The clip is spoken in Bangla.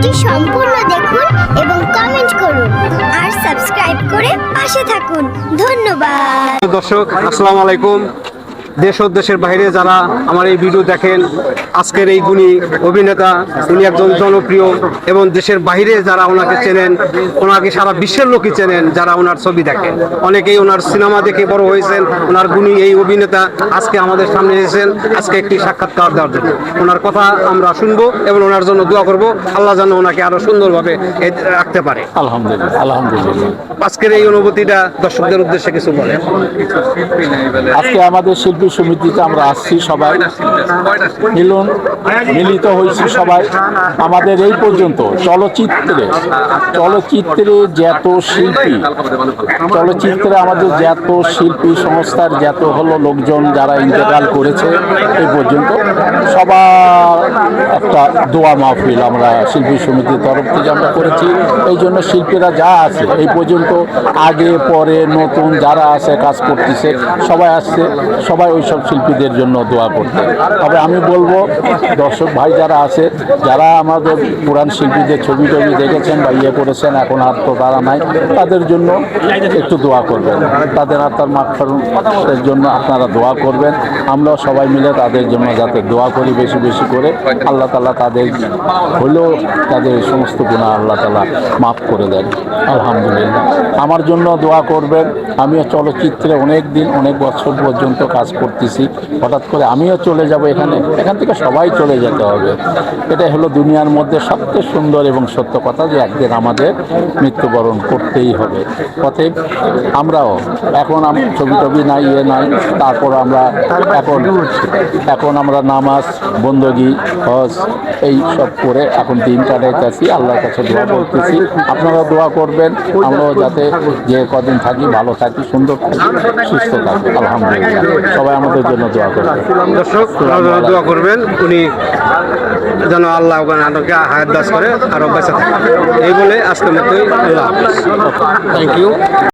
ভিডিওটি সম্পূর্ণ দেখুন এবং কমেন্ট করুন আর সাবস্ক্রাইব করে পাশে থাকুন। ধন্যবাদ। দর্শক আসসালামু আলাইকুম। দেশ ও দেশের বাইরে যারা আমার এই ভিডিও দেখেন, আজকের এই গুণী অভিনেতা, উনি একজন জনপ্রিয় এবং দেশের বাইরে যারা ওনাকে চেনেন, ওনাকে সারা বিশ্বের লোকই চেনেন যারা ওনার ছবি দেখেন। অনেকেই ওনার সিনেমা দেখে বড় হয়েছেন। ওনার গুণী এই অভিনেতা আজকে আমাদের সামনে এসেছেন আজকে একটি সাক্ষাৎকার দেওয়ার জন্য। ওনার কথা আমরা শুনবো এবং ওনার জন্য দোয়া করব, আল্লাহ যেন ওনাকে আরো সুন্দরভাবে রাখতে পারে। আলহামদুলিল্লাহ আলহামদুলিল্লাহ। আজকের এই অনুভূতিটা দর্শকদের উদ্দেশ্যে কিছু বলেন। আজকে আমাদের শিল্পী সমিতিতে আমরা আসছি, সবাই মিলিত হয়েছি সবাই। আমাদের এই পর্যন্ত চলচ্চিত্রে যত শিল্পী, চলচ্চিত্রে আমাদের যত শিল্পী সংস্থার যত হলো লোকজন যারা ইন্তেকাল করেছে এই পর্যন্ত সবার একটা দোয়া মাহফিল আমরা শিল্পী সমিতির তরফ থেকে আমরা করেছি। এই জন্য শিল্পীরা যা আছে এই পর্যন্ত, আগে পরে নতুন যারা আছে কাজ করতেছে সবাই আসছে, সবাই ওই সব শিল্পীদের জন্য দোয়া করতে। তবে আমি বলবো দর্শক ভাই যারা আছে, যারা আমাদের পুরান শিল্পীদের ছবি টবি দেখেছেন বা ইয়ে করেছেন, এখন আর তো তারা নাই, তাদের জন্য একটু দোয়া করবেন। তাদের আত্মার মাগফিরাতের জন্য আপনারা দোয়া করবেন। আমরাও সবাই মিলে তাদের জন্য যাতে দোয়া করি বেশি বেশি করে। আল্লাহ তাআলা তাদের হলেও তাদের সমস্ত গুনাহ আল্লাহ তাআলা মাফ করে দেন। আলহামদুলিল্লাহ। আমার জন্য দোয়া করবেন। আমিও চলচ্চিত্রে অনেক বছর পর্যন্ত কাজ করতেছি। হঠাৎ করে আমিও চলে যাব এখান থেকে সবাই চলে যেতে হবে। এটাই হলো দুনিয়ার মধ্যে সবচেয়ে সুন্দর এবং সত্য কথা, যে একদিন আমাদের মৃত্যুবরণ করতেই হবে। অতএব আমরাও এখন ছবি টবি নাই, নাই, তারপর আমরা এখন আমরা নামাজ, বন্দগি, হজ এই সব করে এখন দিন কাটাইতেছি, আল্লাহর কাছে দোয়া করতেছি। আপনারা দোয়া করবেন আমরাও যাতে যে কদিন থাকি ভালো থাকি, সুন্দর থাকি, সুস্থ থাকি। আলহামদুলিল্লাহ। সবাই আমাদের জন্য দোয়া করবেন। দর্শক দোয়া করবেন, উনি যেন আল্লাহ ওনাকে হায়াত দাস করে আরো বেঁচে থাকে। এই বলে আজকের মতোই আল্লাহ হাফেজ। Thank you.